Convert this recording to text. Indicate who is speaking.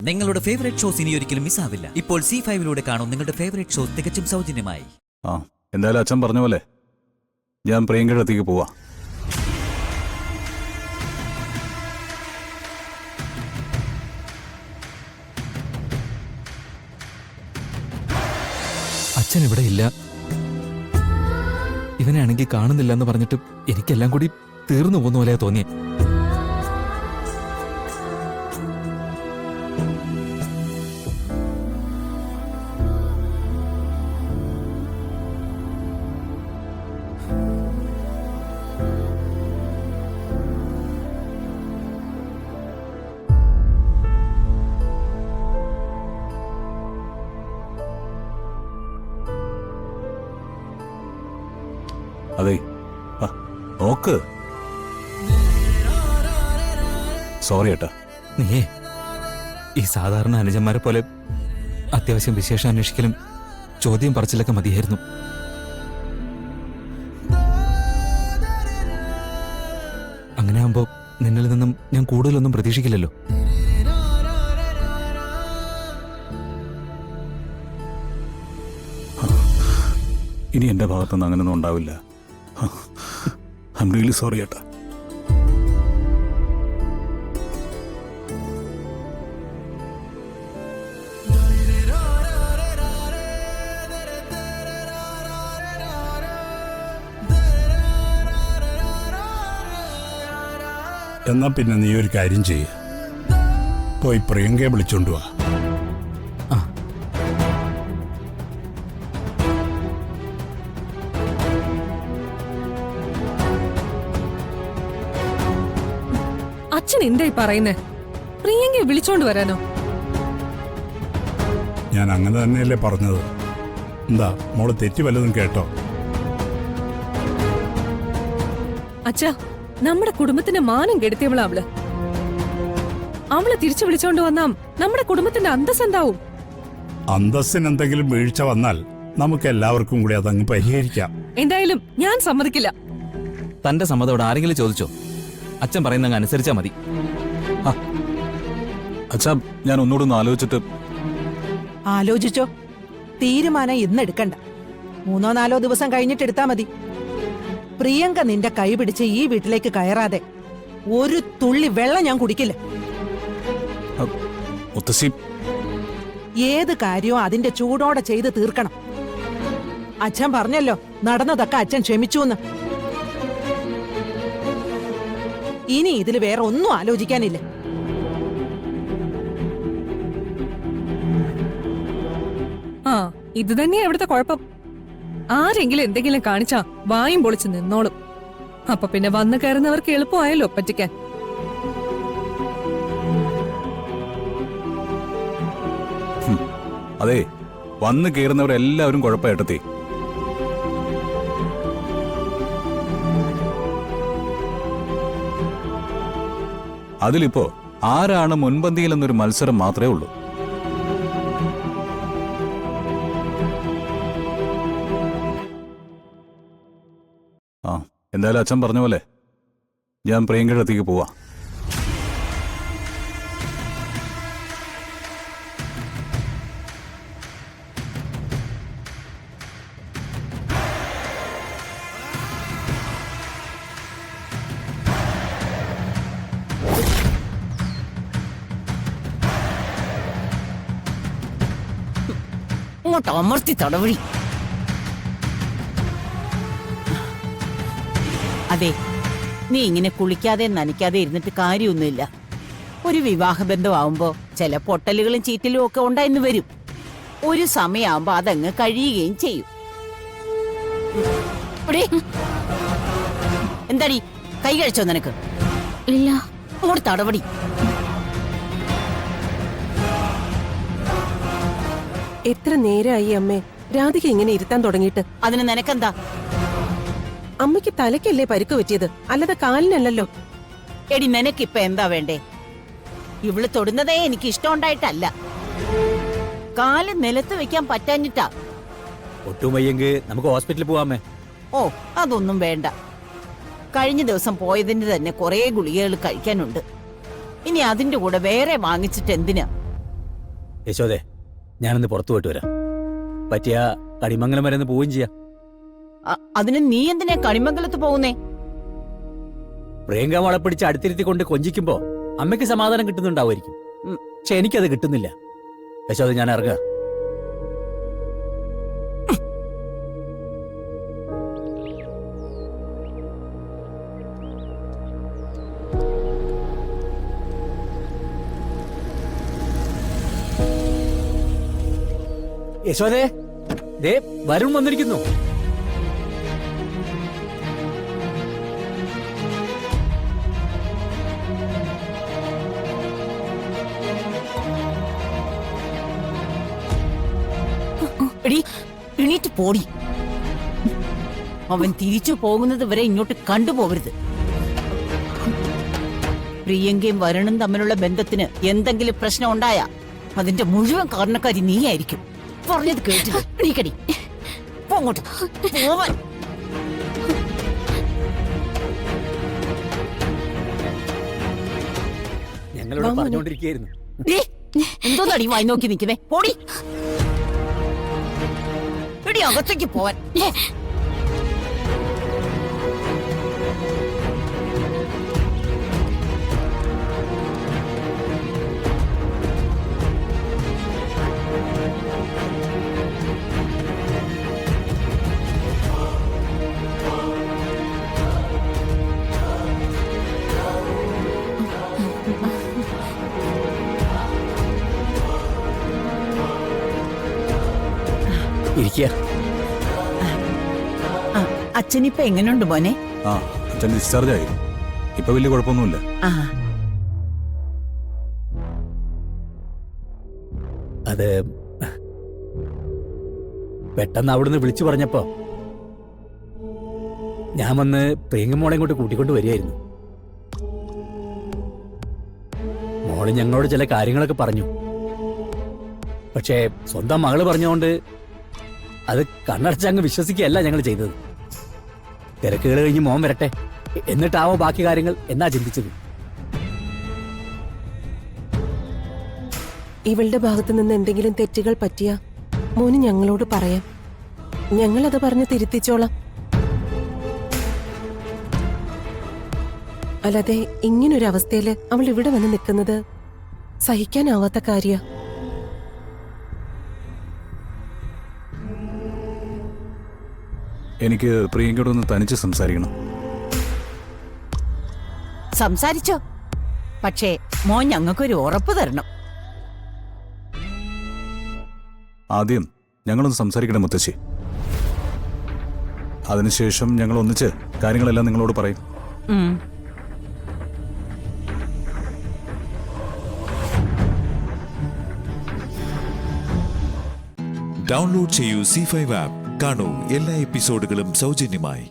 Speaker 1: നിങ്ങളുടെ favourite shows ഇനി ഒരിക്കലും മിസ്സാവില്ല. ഇപ്പോൾ C5 കാണും നിങ്ങളുടെ ഫേവറേറ്റ് ഷോസ് തികച്ചും സൗജന്യമായി.
Speaker 2: എന്തായാലും അച്ഛൻ പറഞ്ഞ പോലെ ഞാൻ പ്രിയങ്കയുടെ അടുത്തേക്ക് പോവാ.
Speaker 3: അച്ഛൻ ഇവിടെ ഇല്ല. ഇവനാണെങ്കിൽ കാണുന്നില്ല എന്ന് പറഞ്ഞിട്ട് എനിക്കെല്ലാം കൂടി തീർന്നു പോകുന്ന പോലെയാ തോന്നിയേ.
Speaker 2: അതെ നോക്ക്. സോറി ഏട്ടാ.
Speaker 3: നീയേ ഈ സാധാരണ അനുജന്മാരെ പോലെ അത്യാവശ്യം വിശേഷം അന്വേഷിക്കലും ചോദ്യം പറച്ചിലൊക്കെ മതിയായിരുന്നു. അങ്ങനെ ആകുമ്പോ നിന്നിൽ നിന്നും ഞാൻ കൂടുതലൊന്നും പ്രതീക്ഷിക്കില്ലല്ലോ.
Speaker 2: ഇനി എന്റെ ഭാഗത്തുനിന്ന് അങ്ങനെയൊന്നും ഉണ്ടാവില്ല. ഐ എം റിയലി സോറി ഏട്ടാ.
Speaker 4: എന്നാ പിന്നെ നീ ഒരു കാര്യം ചെയ്യ, പോയി പ്രിയങ്കയെ വിളിച്ചോണ്ട് വാ.
Speaker 5: അച്ഛൻ എന്തായി പറയുന്നേ? പ്രിയങ്കയെ വിളിച്ചോണ്ട് വരാനോ?
Speaker 4: ഞാൻ അങ്ങനെ തന്നെയല്ലേ പറഞ്ഞത്. എന്താ മോള് തെറ്റി വല്ലതും കേട്ടോ?
Speaker 5: അച്ഛാ, നമ്മുടെ കുടുംബത്തിന്റെ മാനം കെടുത്തിയവളാ അവള്. അവളെ തിരിച്ചു വിളിച്ചോണ്ട് വന്നാ നമ്മുടെ കുടുംബത്തിന്റെ അന്തസ് എന്താവും?
Speaker 4: അന്തസ്സിന് എന്തെങ്കിലും വീഴ്ച വന്നാൽ നമുക്ക് എല്ലാവർക്കും കൂടി അതങ്ങ് പരിഹരിക്കാം.
Speaker 5: എന്തായാലും ഞാൻ സമ്മതിക്കില്ല.
Speaker 3: തന്റെ സമ്മതോടെ ആരെങ്കിലും ചോദിച്ചോ? അച്ഛൻ പറയുന്ന അനുസരിച്ചാ മതി.
Speaker 2: അച്ഛാ, ഞാൻ ഒന്നുകൂടെ ഒന്ന് ആലോചിച്ചിട്ട്.
Speaker 6: ആലോചിച്ചോ? തീരുമാനം ഇന്ന് എടുക്കണ്ട, 3-4 ദിവസം കഴിഞ്ഞിട്ട് എടുത്താ മതി. പ്രിയങ്ക നിന്റെ കൈ പിടിച്ച് ഈ വീട്ടിലേക്ക് കയറാതെ ഒരു തുള്ളി വെള്ളം ഞാൻ കുടിക്കില്ല.
Speaker 2: മുത്തശ്ശി,
Speaker 6: ഏത് കാര്യവും അതിന്റെ ചൂടോടെ ചെയ്ത് തീർക്കണം. അച്ഛൻ പറഞ്ഞല്ലോ, നടന്നതൊക്കെ അച്ഛൻ ക്ഷമിച്ചു. ഇനി ഇതിൽ വേറെ ഒന്നും ആലോചിക്കാനില്ല.
Speaker 5: ഇത് തന്നെയാ ഇവിടുത്തെ കുഴപ്പം. ആരെങ്കിലും എന്തെങ്കിലും കാണിച്ചാ വായും പൊളിച്ച് നിന്നോളും. അപ്പൊ പിന്നെ വന്നു കയറുന്നവർക്ക് എളുപ്പമായല്ലോ പറ്റിക്കാൻ.
Speaker 2: അതെ, വന്ന് കയറുന്നവരെല്ലാവരും കുഴപ്പമായിട്ടത്തി. അതിലിപ്പോ ആരാണ് മുൻപന്തിയിലെന്നൊരു മത്സരം മാത്രമേ ഉള്ളൂ. എന്തായാലും അച്ഛൻ പറഞ്ഞ പോലെ ഞാൻ പ്രിയങ്കയുടെ അടുത്തേക്ക് പോവാ.
Speaker 7: അങ്ങോട്ട് അമർത്തി തടവഴി. അതെ, നീ ഇങ്ങനെ കുളിക്കാതെ നനയ്ക്കാതെ ഇരുന്നിട്ട് കാര്യമൊന്നുമില്ല. ഒരു വിവാഹബന്ധമാവുമ്പോ ചില പൊട്ടലുകളും ചീറ്റലും ഒക്കെ ഉണ്ടായിന്ന് വരും. ഒരു സമയമാകുമ്പോ അതങ്ങ് കഴിയുകയും ചെയ്യും. എന്താടി, കൈ കഴിച്ചോ നിനക്ക്?
Speaker 8: ഇല്ല.
Speaker 7: അങ്ങോട്ട് തടവടി.
Speaker 9: എത്ര നേരമായി അമ്മേ രാധിക ഇങ്ങനെ ഇരുത്താൻ തുടങ്ങിയിട്ട്?
Speaker 7: അതിന് നിനക്കെന്താ?
Speaker 9: അമ്മയ്ക്ക് തലയ്ക്കല്ലേ പരിക്ക് പറ്റിയത്, അല്ലാതെ കാലിനല്ലല്ലോ.
Speaker 7: എടി, നിനക്കിപ്പ എന്താ വേണ്ടേ? ഇവള് തൊടുന്നതേ എനിക്ക് ഇഷ്ടം ഉണ്ടായിട്ടല്ല, കാല് നിലത്ത് വെക്കാൻ പറ്റാഞ്ഞിട്ടാ.
Speaker 10: ഒട്ടുമയ്യെങ്കിൽ നമുക്ക് ഹോസ്പിറ്റലിൽ പോവാമേ.
Speaker 7: ഓ, അതൊന്നും വേണ്ട. കഴിഞ്ഞ ദിവസം പോയതിന്റെ തന്നെ കുറെ ഗുളികകൾ കഴിക്കാനുണ്ട്. ഇനി അതിന്റെ കൂടെ വേറെ വാങ്ങിച്ചിട്ട് എന്തിനാ?
Speaker 10: യശോദേ, ഞാനൊന്ന് പുറത്തു പോയിട്ട് വരാം. പറ്റിയ കണിമംഗലം വരെ ഒന്ന് പോവുകയും ചെയ്യാം.
Speaker 7: അതിന് നീ എന്തിനാ കണിമംഗലത്ത് പോകുന്നേ?
Speaker 10: പ്രിയങ്ക മോളെ പിടിച്ച് അടുത്തിരുത്തി കൊണ്ട് കൊഞ്ചിക്കുമ്പോ അമ്മയ്ക്ക് സമാധാനം കിട്ടുന്നുണ്ടാവുമായിരിക്കും. പക്ഷെ എനിക്കത് കിട്ടുന്നില്ല. യശോദ, ഞാൻ ഇറങ്ങുക. യശോദേ, ദേ വരുൺ വന്നിരിക്കുന്നു.
Speaker 7: എടീ, എണീറ്റ് പോടി. അവൻ തിരിച്ചു പോകുന്നത് വരെ ഇങ്ങോട്ട് കണ്ടുപോകരുത്. പ്രിയങ്കയും വരുണും തമ്മിലുള്ള ബന്ധത്തിന് എന്തെങ്കിലും പ്രശ്നം ഉണ്ടായാ അതിന്റെ മുഴുവൻ കാരണക്കാരി നീയായിരിക്കും. പറഞ്ഞത് കേട്ടില്ല. എണീക്കടി, പോങ്ങോട്ട് പോവാൻ.
Speaker 10: ഞങ്ങളിവിടെ പറഞ്ഞുകൊണ്ടിരിക്കുകയായിരുന്നു.
Speaker 7: എന്തോന്നടി വായി നോക്കി നിൽക്കുന്നേ? പോടി, എടി അകത്തേക്ക് പോവാൻ.
Speaker 10: ഇരിക്കുക.
Speaker 7: അച്ഛനിപ്പോ എങ്ങനെയുണ്ട് മോനെ?
Speaker 2: ആ, അച്ഛൻ ഡിസ്ചാർജ് ആയി. ഇപ്പൊ വലിയ കുഴപ്പമൊന്നുമില്ല.
Speaker 10: അത് പെട്ടെന്ന് അവിടുന്ന് വിളിച്ചു പറഞ്ഞപ്പോ ഞാൻ വന്ന് പ്രിയങ്ക മോളെ ഇങ്ങോട്ട് കൂട്ടിക്കൊണ്ട് വരികയായിരുന്നു. മോള് ഞങ്ങളോട് ചില കാര്യങ്ങളൊക്കെ പറഞ്ഞു. പക്ഷേ സ്വന്തം മകള് പറഞ്ഞുകൊണ്ട് അത് കണ്ണടച്ചങ്ങ് വിശ്വസിക്കുകയല്ല ഞങ്ങൾ ചെയ്തത്. തിരക്കുകൾ കഴിഞ്ഞ് മോൻ വരട്ടെ, എന്നിട്ടാവോ ബാക്കി കാര്യങ്ങൾ എന്നാ ചിന്തിച്ചത്.
Speaker 9: ഇവളുടെ ഭാഗത്തു നിന്ന് എന്തെങ്കിലും തെറ്റുകൾ പറ്റിയ മോന് ഞങ്ങളോട് പറയാം. ഞങ്ങളത് പറഞ്ഞ് തിരുത്തിച്ചോളാം. അല്ലാതെ ഇങ്ങനൊരവസ്ഥയില് അവൾ ഇവിടെ വന്ന് നിൽക്കുന്നത് സഹിക്കാനാവാത്ത കാര്യ.
Speaker 2: എനിക്ക് പ്രിയങ്കയോട് ഒന്ന് തനിച്ച് സംസാരിക്കണം.
Speaker 7: സംസാരിച്ചോ, പക്ഷേ മോൻ ഞങ്ങൾക്കൊരു ഉറപ്പ് തരണം.
Speaker 2: ആദ്യം ഞങ്ങളൊന്ന് സംസാരിക്കണം മുത്തശ്ശി. അതിനുശേഷം ഞങ്ങൾ ഒന്നിച്ച് കാര്യങ്ങളെല്ലാം നിങ്ങളോട് പറയും.
Speaker 8: ഡൗൺലോഡ് ചെയ്യൂ C5 ആപ്പ്. കാണൂ എല്ലാ എപ്പിസോഡുകളും സൗജന്യമായി.